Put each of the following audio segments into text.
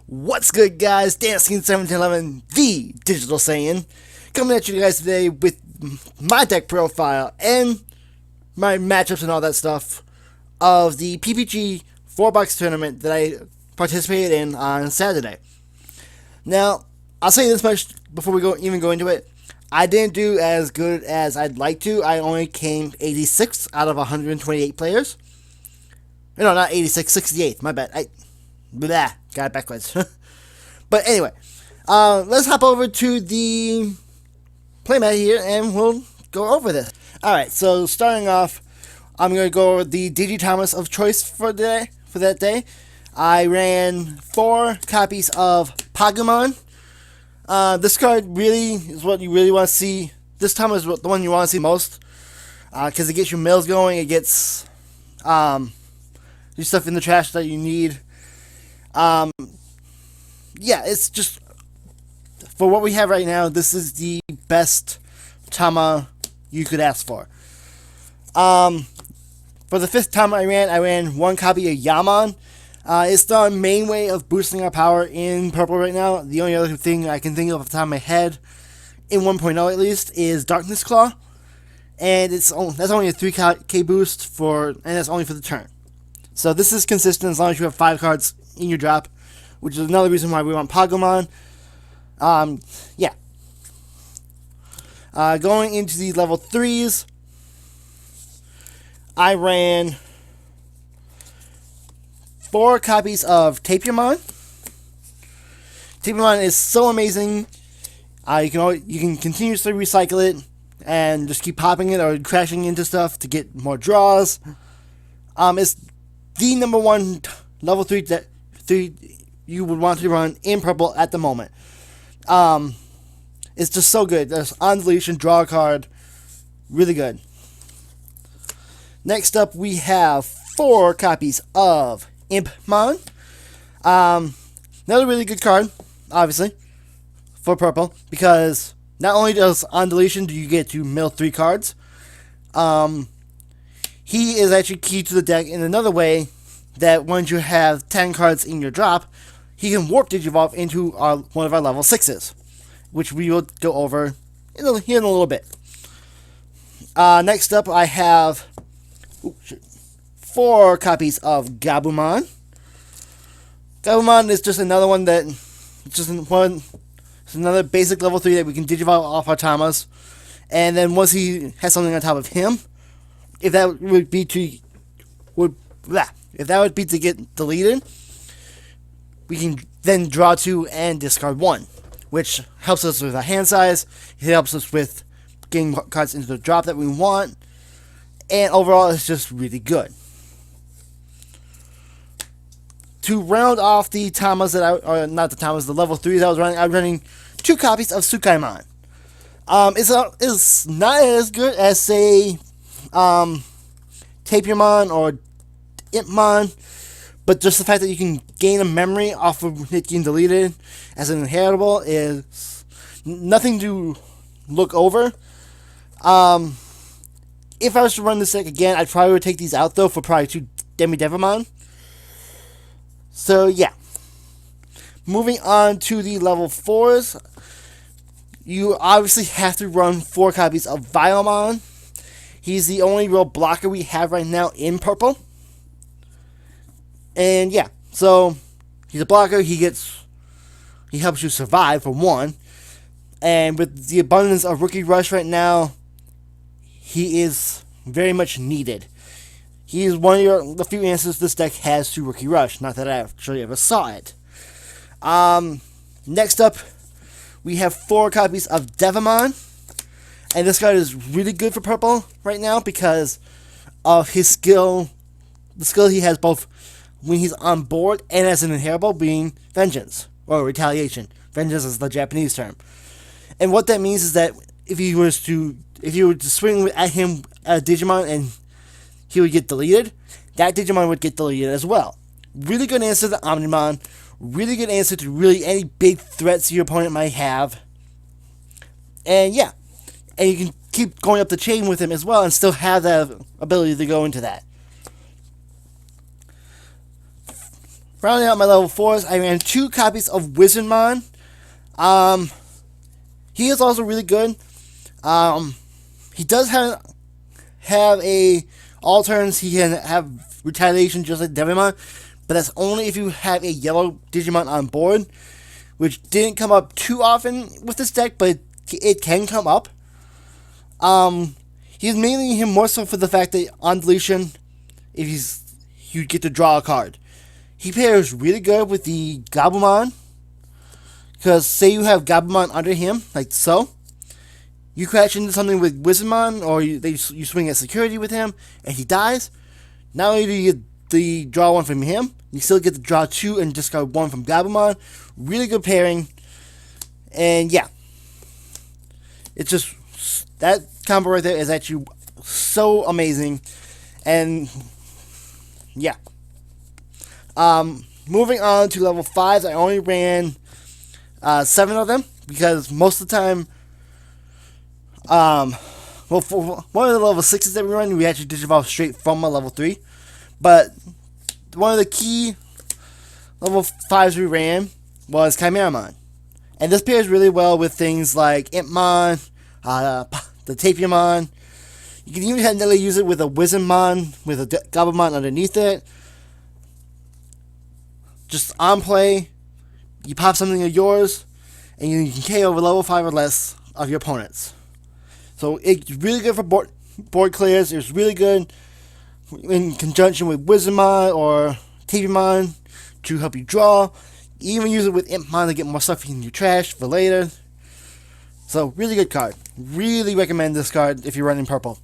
What's good, guys? Dancing1711, the Digital Saiyan, coming at you guys today with my deck profile and my matchups and all that stuff of the PPG 4-box tournament that I participated in on Saturday. Now, I'll say this much before we even go into it. I didn't do as good as I'd like to. I only came 86th out of 128 players. No, not 86, 68. My bad. Got it backwards. But anyway, let's hop over to the playmat here and we'll go over this. Alright, so starting off, I'm going to go over the Tamers of choice for that day. I ran 4 copies of Pagumon. This card really is what you really want to see. This time is the one you want to see most. Because it gets your mills going. It gets your stuff in the trash that you need. Yeah, it's just, for what we have right now, this is the best Tama you could ask for. For the 5th Tama I ran 1 copy of Yamon. It's the main way of boosting our power in purple right now. The only other thing I can think of off the top of my head, in 1.0 at least, is Darkness Claw. And that's only a 3k boost, and that's only for the turn. So this is consistent as long as you have 5 cards in your drop, which is another reason why we want Pagumon. Yeah. Going into the level 3s, I ran 4 copies of Tapirmon. Tapirmon is so amazing. You can continuously recycle it and just keep popping it or crashing into stuff to get more draws. It's the number 1 level 3 you would want to run in purple at the moment. It's just so good. There's on deletion, draw a card, really good. Next up, we have 4 copies of Impmon. Another really good card, obviously, for purple, because not only does on deletion do you get to mill 3 cards, he is actually key to the deck in another way, that once you have 10 cards in your drop, he can warp Digivolve into one of our level 6s, which we will go over here in a little bit. Next up, I have 4 copies of Gabumon. Gabumon is just another one it's another basic level 3 that we can Digivolve off our Tamas. And then once he has something on top of him, if that would be to get deleted, we can then draw 2 and discard 1, which helps us with our hand size. It helps us with getting cards into the drop that we want, and overall it's just really good. To round off the Tamas the level 3s I was running 2 copies of Tsukaimon. It's not as good as, say, Tapirmon or Impmon, but just the fact that you can gain a memory off of it getting deleted as an inheritable is nothing to look over. If I was to run this deck again, I'd probably would take these out, though, for probably 2 Devimon. So, yeah. Moving on to the level 4s, you obviously have to run 4 copies of Viomon. He's the only real blocker we have right now in purple. And yeah, so he's a blocker. He helps you survive, for 1. And with the abundance of Rookie Rush right now, he is very much needed. He is one of the few answers this deck has to Rookie Rush. Not that I actually ever saw it. Next up, we have 4 copies of Devimon. And this card is really good for purple right now because of his skill. The skill he has both when he's on board and as an inheritable, being Vengeance or Retaliation. Vengeance is the Japanese term. And what that means is that if you were to swing at him a Digimon and he would get deleted, that Digimon would get deleted as well. Really good answer to Omnimon. Really good answer to really any big threats your opponent might have. And yeah. And you can keep going up the chain with him as well and still have that ability to go into that. Rounding out my level 4s, I ran 2 copies of Wizardmon. He is also really good. He does have a all turns. He can have retaliation just like Devimon, but that's only if you have a yellow Digimon on board, which didn't come up too often with this deck, but it can come up. He's mainly him more so for the fact that on deletion, you get to draw a card. He pairs really good with the Gabumon, because say you have Gabumon under him, like so, you crash into something with Wizardmon, or you swing at security with him, and he dies. Not only do you get the draw 1 from him, you still get to draw 2 and discard 1 from Gabumon. Really good pairing. And yeah, it's just, that combo right there is actually so amazing. And yeah. Moving on to level 5s, I only ran 7 of them, because most of the time, well, for one of the level 6s that we run, we actually digivolve straight from a level 3. But one of the key level 5s we ran was Chimeramon. And this pairs really well with things like Impmon, the Tapirmon. You can even handily use it with a Wizardmon with a Gabumon underneath it. Just on play, you pop something of yours, and you can KO over level 5 or less of your opponents. So it's really good for board clears. It's really good in conjunction with Wizardmon or Tapirmon to help you draw. You even use it with Impmon to get more stuff in your trash for later. So really good card. Really recommend this card if you're running purple.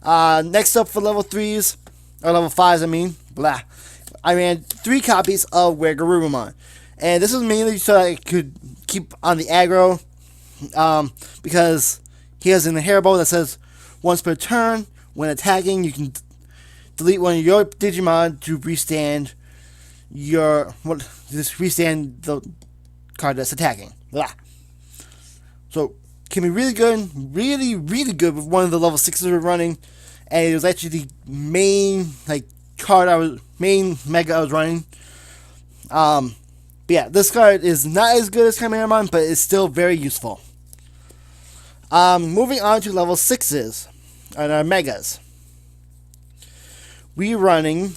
Next up for level 3s, or level 5s I mean, I ran 3 copies of garurumon. And this is mainly so I could keep on the aggro, because he has an inheritable that says once per turn, when attacking, you can delete one of your Digimon to restand the card that's attacking. So can be really good, really good with one of the level 6s we're running, and it was actually the main main mega I was running. But yeah, this card is not as good as Chimeramon, but it's still very useful. Moving on to level 6s, and our megas. We're running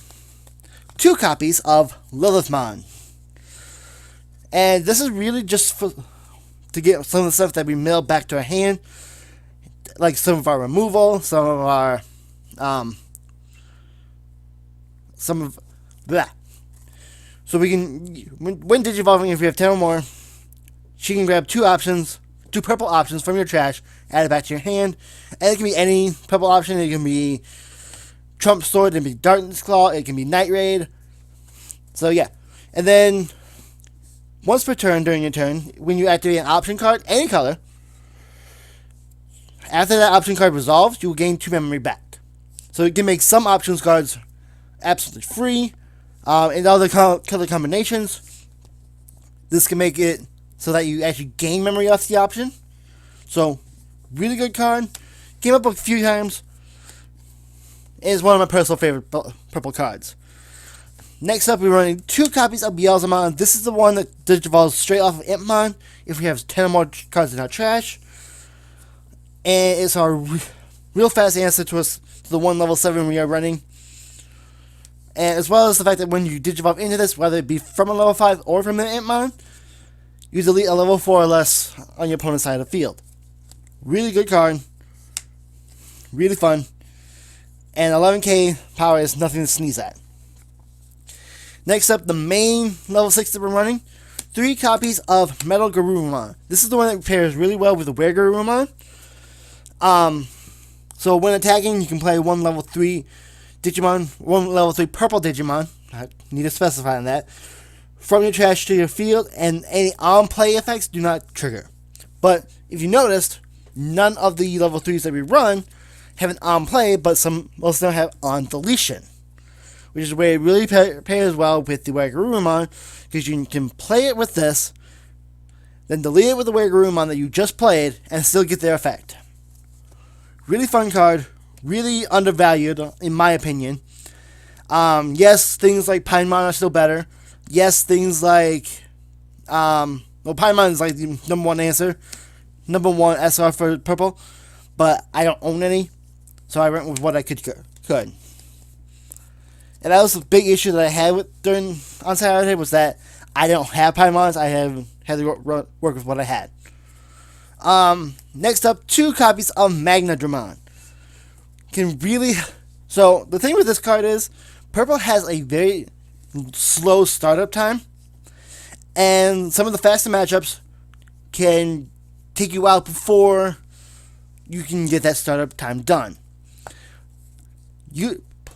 2 copies of Lilithmon. And this is really just to get some of the stuff that we mail back to our hand, like some of our removal, some of our so we can, when digivolving, if you have 10 or more, she can grab 2 purple options from your trash, add it back to your hand, and it can be any purple option. It can be Trump Sword, it can be Darkness Claw, it can be Night Raid. So yeah, and then once per turn during your turn, when you activate an option card, any color, after that option card resolves, you will gain 2 memory back. So it can make some options cards absolutely free, and other color combinations. This can make it so that you actually gain memory off the option. So, really good card. Came up a few times. It's one of my personal favorite purple cards. Next up, we're running 2 copies of Beelzemon. This is the one that digivolves straight off of Impmon if we have 10 or more cards in our trash. And it's our real fast answer to the one level 7 we are running. And as well as the fact that when you digivolve into this, whether it be from a level 5 or from an Impmon, you delete a level 4 or less on your opponent's side of the field. Really good card. Really fun. And 11k power is nothing to sneeze at. Next up, the main level 6 that we're running. 3 copies of Metal Garurumon. This is the one that pairs really well with the garurumon. So when attacking, you can play 1 level 3 Digimon, 1 level 3 purple Digimon. I need to specify on that. From your trash to your field, and any on-play effects do not trigger. But if you noticed, none of the level 3s that we run have an on-play, but most of them have on-deletion. Which is where it really pairs well with the garurumon, because you can play it with this, then delete it with the garurumon that you just played, and still get their effect. Really fun card, really undervalued, in my opinion. Yes, things like Paimon are still better. Yes, things like Paimon is like the number one answer, number one SR for purple, but I don't own any, so I went with what I could. And that was the big issue that I had on Saturday, was that I don't have Paimons. I had to work with what I had. Next up, 2 copies of Magnadramon. So the thing with this card is, purple has a very slow startup time, and some of the faster matchups can take you out before you can get that startup time done.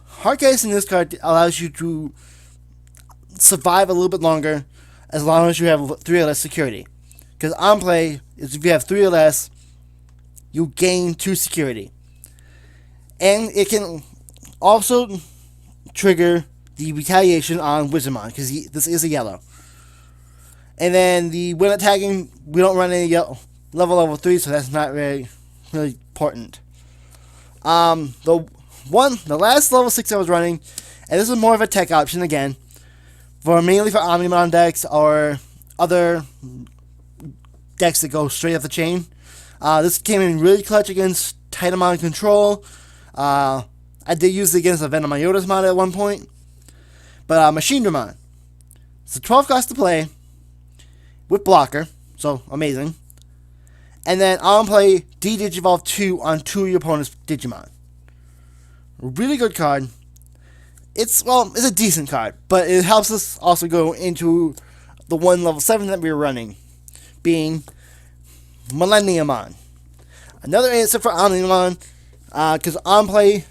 Hard case in this card allows you to survive a little bit longer as long as you have 3 or less security. Because on play, if you have 3 or less, you gain 2 security. And it can also trigger the retaliation on Wizardmon, because this is a yellow. And then when attacking, we don't run any level 3, so that's not really important. The last level 6 I was running, and this is more of a tech option again, mainly for Omnimon decks or other decks that go straight up the chain. This came in really clutch against Titamon Control. I did use it against a Venomiotis mod at one point. But Machinedramon. It's a 12 cost to play with blocker, so amazing. And then on play, D-Digivolve 2 on 2 of your opponent's Digimon. Really good card. It's a decent card, but it helps us also go into the one level 7 that we were running, being Millenniumon. Another answer for Omnimon, because on play,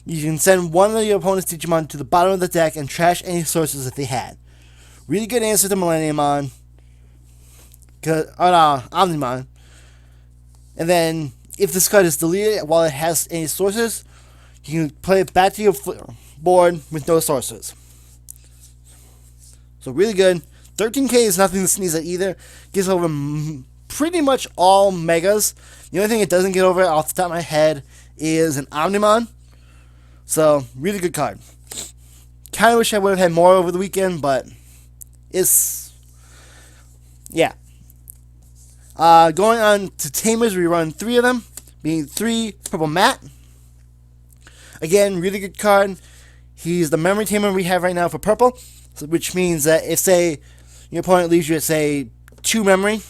you can send one of your opponent's Digimon to the bottom of the deck and trash any sources that they had. Really good answer to Millenniumon, Omnimon. And then, if this card is deleted while it has any sources, you can play it back to your board with no sources. So really good. 13k is nothing to sneeze at either. Gets over pretty much all megas. The only thing it doesn't get over off the top of my head is an Omnimon. So, really good card. Kind of wish I would have had more over the weekend, but yeah. Going on to Tamers, we run 3 of them, being 3 purple matte. Again, really good card. He's the memory tamer we have right now for purple, which means that if, say, your opponent leaves you at, say, 2 memory,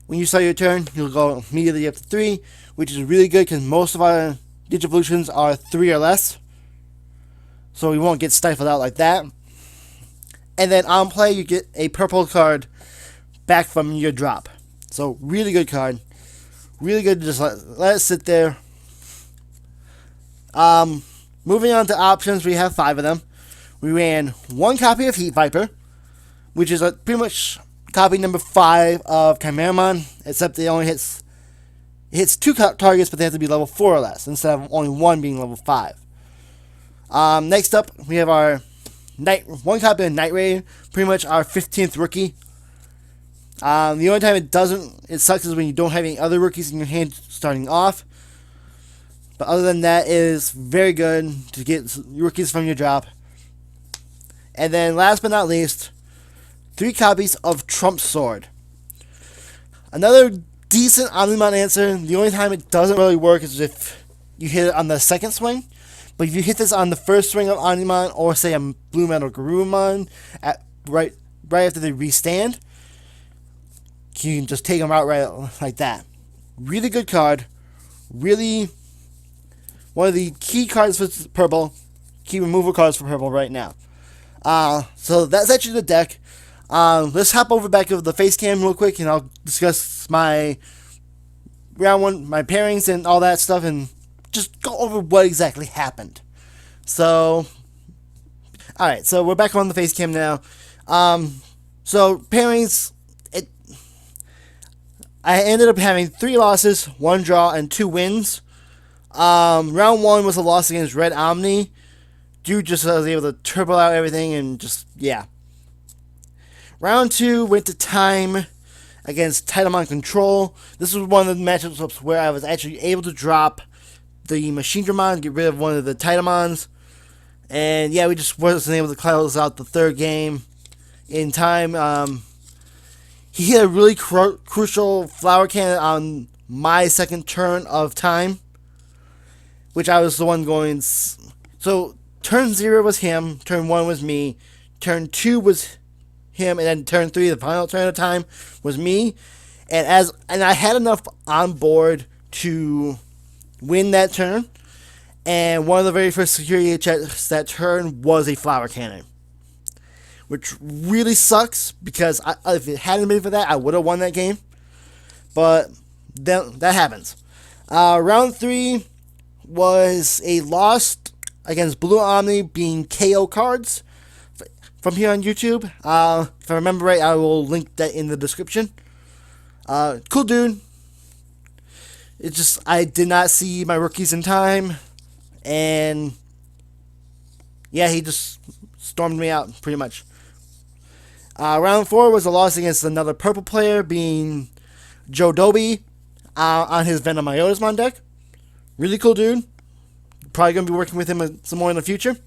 when you start your turn, you'll go immediately up to 3, which is really good because most of our Digivolutions are 3 or less, so we won't get stifled out like that. And then on play, you get a purple card back from your drop. So, really good card. Really good to just let it sit there. Moving on to options, we have 5 of them. We ran 1 copy of Heat Viper, which is pretty much copy number 5 of Chimeramon, except it only hits 2 targets, but they have to be level 4 or less, instead of only 1 being level 5. Next up, we have our 1 copy of Night Raid, pretty much our 15th rookie. The only time it sucks is when you don't have any other rookies in your hand starting off. But other than that, it is very good to get rookies from your drop. And then last but not least, 3 copies of Trump Sword. Another decent Omnimon answer. The only time it doesn't really work is if you hit it on the second swing. But if you hit this on the first swing of Omnimon, or say a Blue Metal garurumon right after they restand, you can just take them out right like that. Really good card. Really one of the key cards for purple. Key removal cards for purple right now. So that's actually the deck. Let's hop over back to the face cam real quick, and I'll discuss my round 1, my pairings and all that stuff, and just go over what exactly happened. So, alright, so we're back on the face cam now. So pairings, I ended up having 3 losses, 1 draw, and 2 wins. Round 1 was a loss against Red Omni. Dude just was able to turbo out everything and just, yeah. Round 2 went to time against Titamon Control. This was one of the matchups where I was actually able to drop the Machinedramon, get rid of one of the Titamons, And yeah, we just wasn't able to close out the third game in time. He hit a really crucial flower cannon on my second turn of time, which I was the one going. So turn 0 was him, turn 1 was me, turn 2 was him, and then turn 3, the final turn of time, was me. And I had enough on board to win that turn. And one of the very first security checks that turn was a flower cannon, which really sucks because if it hadn't been for that, I would have won that game. But that happens. Round 3 was a loss against Blue Omni, being KO cards from here on YouTube. If I remember right, I will link that in the description. Cool dude. It's just I did not see my rookies in time. And yeah, he just stormed me out pretty much. Round 4 was a loss against another purple player, being Jodobbi, on his Venom Iotasmon deck. Really cool dude. Probably going to be working with him some more in the future.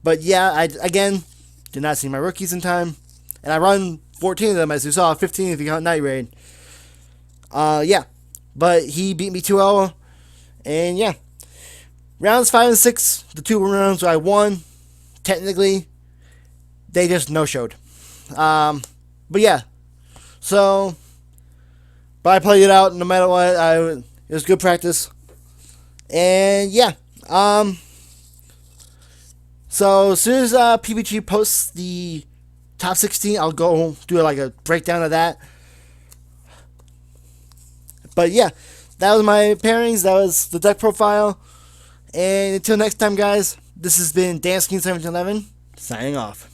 But yeah, I again did not see my rookies in time. And I run 14 of them, as you saw, 15 if you count Night Raid. Yeah. But he beat me 2-0. And yeah. Rounds 5 and 6, the 2 rounds where I won, technically, they just no-showed. But yeah, so, but I played it out no matter what. It was good practice. And yeah, so as soon as PPG posts the top 16, I'll go do like a breakdown of that. But yeah, that was my pairings, that was the deck profile. And until next time, guys, this has been DanceKing1711, signing off.